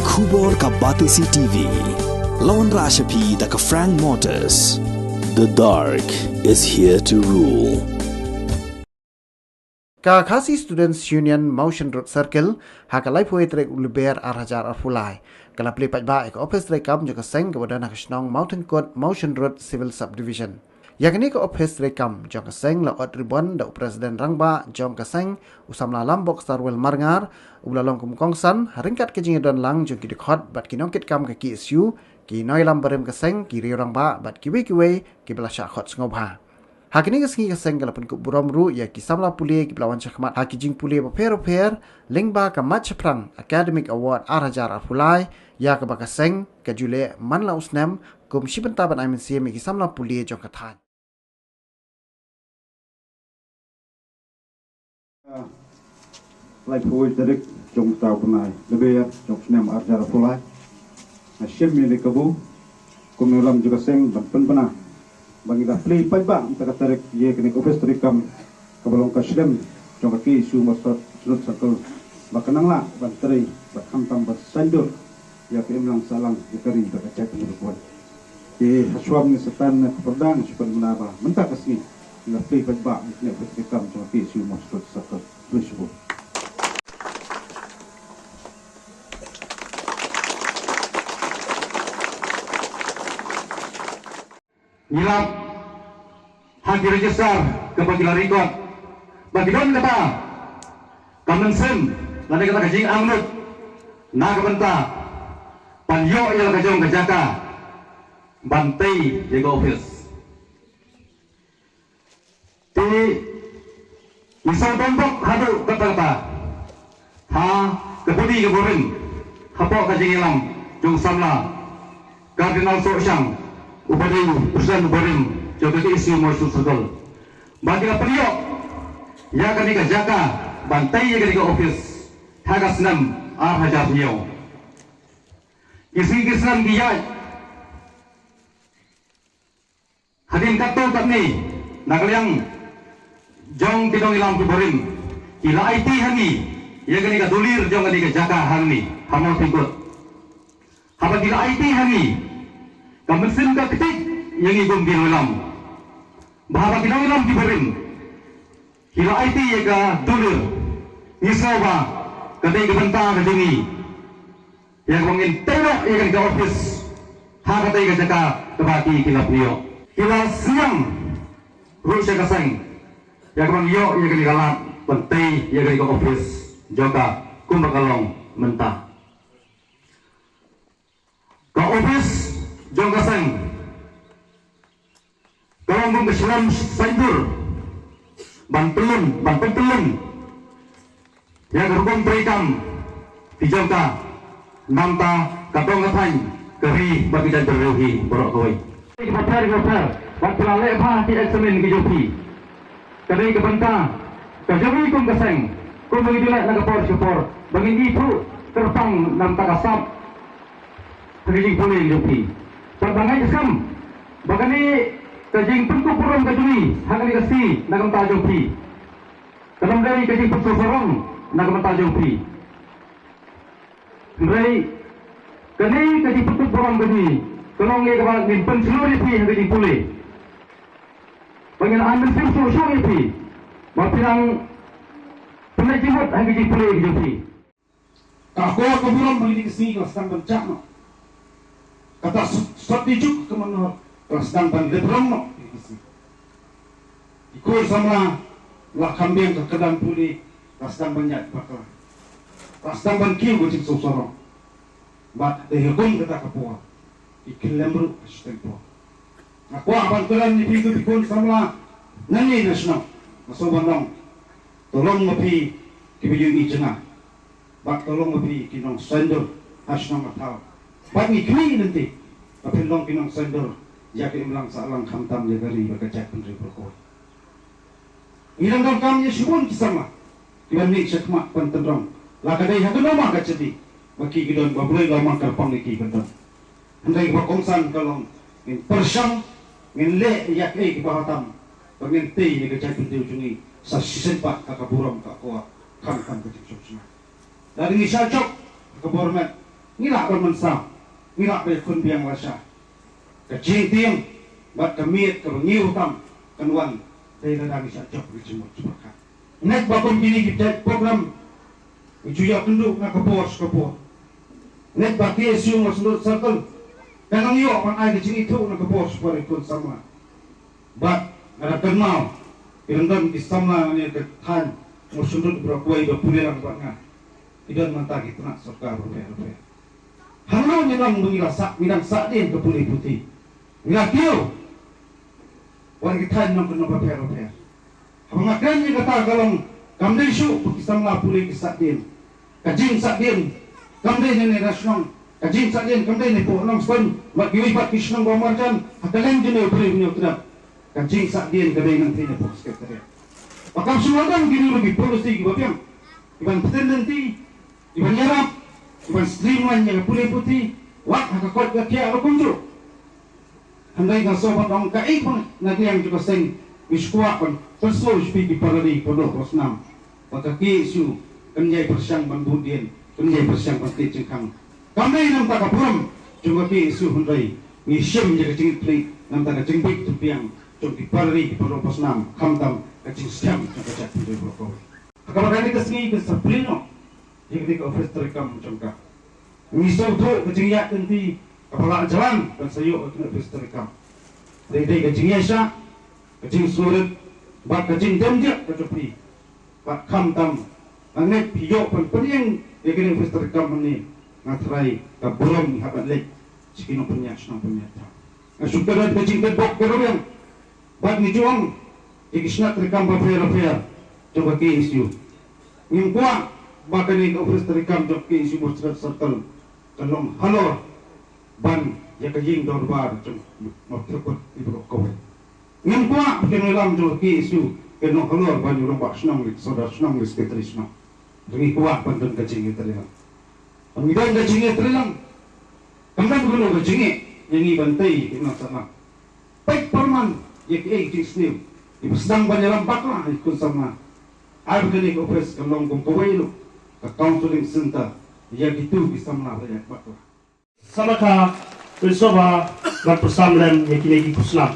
Khubor ka Batisi TV. Lawan Rashapi da ka Frank Motors. The dark is here to rule. Ka Khasi Students Union Motion Road Circle hakalai poetrek ulber arhajar arfulai. Kala play pajba ek office rekam jaka seng kepada nak senong Mountain Court Motion Road Civil Subdivision. Yang ini ke office rekam jaka seng la ot ribon da Presiden Rangba jom ka seng usamla lambok Starwell Marngar ulalong kumkongsan haringkat ke jingedon lang jong kidikot bat kinongkit kam ke ki isu ki noi lam barem ka seng ki ri Rangba bat kiwe ki bela syakot ngobha. Hakini kesengi keseng kalapan ku buramru ya ki samla pulie ki belawan syakmat haki jing pulie paper lingba ka Matchaprang Academic Award arhajar arfulai ya ke bakaseng ke jule manla usnam kum shibenta ban IMC ki samla pulie jong kathan. Like who is direct jong tau punai lebih jong senam arhajar arfulai nasyim milik kabu kumiulam juga seng ban penah bagi dah play pajba kita tarik ye kini office terikam kebalong kaslim jong kaki isu masat surut circle bakanang la banteri bakham tam bersandur ya ke imlang salang dikari bakacak menurut di haswam ni setan keperdang supaya menaba mentak kesini dah play pajba kini office terikam jong kaki isu masat circle bersebut. Nilap hak register kepada rekod bagi don kata kamensen nanti kata kajing angnut na kebenta panyo yang kajong kajaka bantai jaga office ti misal tombok hadu kata-kata ha kebudi keburin hapok kajing ilam jong samla Kardinal Sosyang Ubadin Ustaz Ubadim jaga isi mosul segel bagi periok ya kani ka jaka bantai ya kani ka office haga senam arhajar niyo isi kisnan dia hadin kato katni nagaliang jong tidong ilam kubarim ila IT hani ya kani ka dulir jong kani ka jaka hani hamol pingkut habat ila IT hani kamensin ka ketik yang ibum ginulam bahwa ginulam diberin hila IT ya ka dulur ngisawa kadai kebenta kadingi yang mungkin tenok ya kan ke office ha kadai ka jaka kebati kilap niyo hila siang rusya kasang ya kan yo ya kan galap pentai ya kan ke office joka kumbakalong mentah ke office jong kasang kalau mau keselam sayur bantelun ya gerbong terikam di jongka namta katong katang keri bagi dan berlehi borok koi kita waktu lalai apa tidak semen kejopi kadai kebenta kejopi kum kasang kum begitu nak kapor bagi itu terpang namta kasap kejing boleh kejopi perbangai kesam bagani kajing penku purung kajuni hakani kasi nagam tajong pi kadang dari kajing penku purung nagam tajong pi dari kani kajing penku purung kajuni kalong ye kabal min penseluri pi kajing pulih pengen ambil sim susu pi mapilang penajimut kajing pulih kajing pi aku keburan bagi kasi kelas bencak kata strategik kemana rasdan ban lebrong no ikut sama lah kambing ke kedam puli rasdan banyak bakal rasdan ban kiu gocik sosoro bat dehekon kata kapua ikilembru astempo aku aban kelan ni pintu ikut sama nani nasional masuk bandong tolong mepi kibiyung ijena bat tolong mepi kinong sender asnong atau bat ikli nanti tapi long kinong sender jaki imlang salang khamtam jagari bakacak pendri berkoi ilang dong kami sibun kisama kiban ni syakma pantendrong lakadai hatu nama kacedi baki kidon babulai lama karpang iki benton handai bakongsan kalong in persang ngin le yakli kibahatam bangin ti ni kacak pendri ujungi sa sisempak kakaburam kakua khamtam kacik sopsna dari ni syacok kabormet ngirak kon mensam ngirak be kun biang wasa ka jing tiang bat ka miet ka ngiu tam kan wan dei la dang sa job ri jimot ka nek ba kon kini kita program ujuya tunduk na ka bos nek ba ke siung masundut circle kanang yo pan ai ke jing itu na ka bos pare kun sama bat ada kenal irandam di sama ne ke than masundut berakuai ba pulelang ba nga idan mantagi tuna sarkar rupiah Halau memang mengira minang sakdin ke pulih putih. Mila kio. Wan kita nak kena berper. Pengakuannya kata kalau kamdai su kisam la pulih kisakdin. Kajing sakdin. Kamdai ni nasional. Kajing sakdin kamdai ni po enam sen. Mak kiwi pat kisnang bamarjan. Hakalan jenis pulih punya tidak. Kajing sakdin kadai nanti ni po sekretariat. Pakam semua kan gini lebih polisi gibapiang. Iban peten nanti. Iban nyarap. Iban streamline yang pulih putih, wak hakakot kakia lo kunjur. Handai kan sobat orang kai pun nanti yang juga seng biskuat pun perso sepi paradi podo prosnam. Wakaki isu kenjai persiang banbudian, kenjai persiang pasti cengkang. Kami nam tak kapuram, cuma ki isu handai ngisem jaga cengit plik, nam tak cengpik tupiang, cuma di paradi podo prosnam, kamtam kacing siam cengkacak putih brokol. Kalau kali kesini keseplino. Jadi ke office terekam macam kah. Misal tu kecingyak nanti kepala jalan dan sayuk ke office terekam. Dari kecingnya syak, kecing surat, bak kecing jamjak kecuali, bak kam tam, angnet piyok penting dia kena office terekam ni ngatrai kaburam habat lek, sikino punya senang punya. Ngasuk terus kecing terbok kerumyang, bak ni juang, ikisnak terekam berfair. Coba ke isu, ngimkuang. Maka ni office terekam joki isi musrat sertel kalong halor ban ya kajing dorbar jom terkut ibu kawai ngam kuah bukan dalam joki isu kalong halor ban orang bak senang lik saudara senang lik sekretari senang jadi kuah pantun kajing terlilang pemidan kajing terlilang kamdan gulu kajing yang ni bantai kena sana baik perman ya kajing sendiri ibu sedang banyalam baklah ikut sama air kini office kalong kawai lu counseling center yang itu bisa menarik baklah. Sama kah bersama berpersambung yang kini kusnam.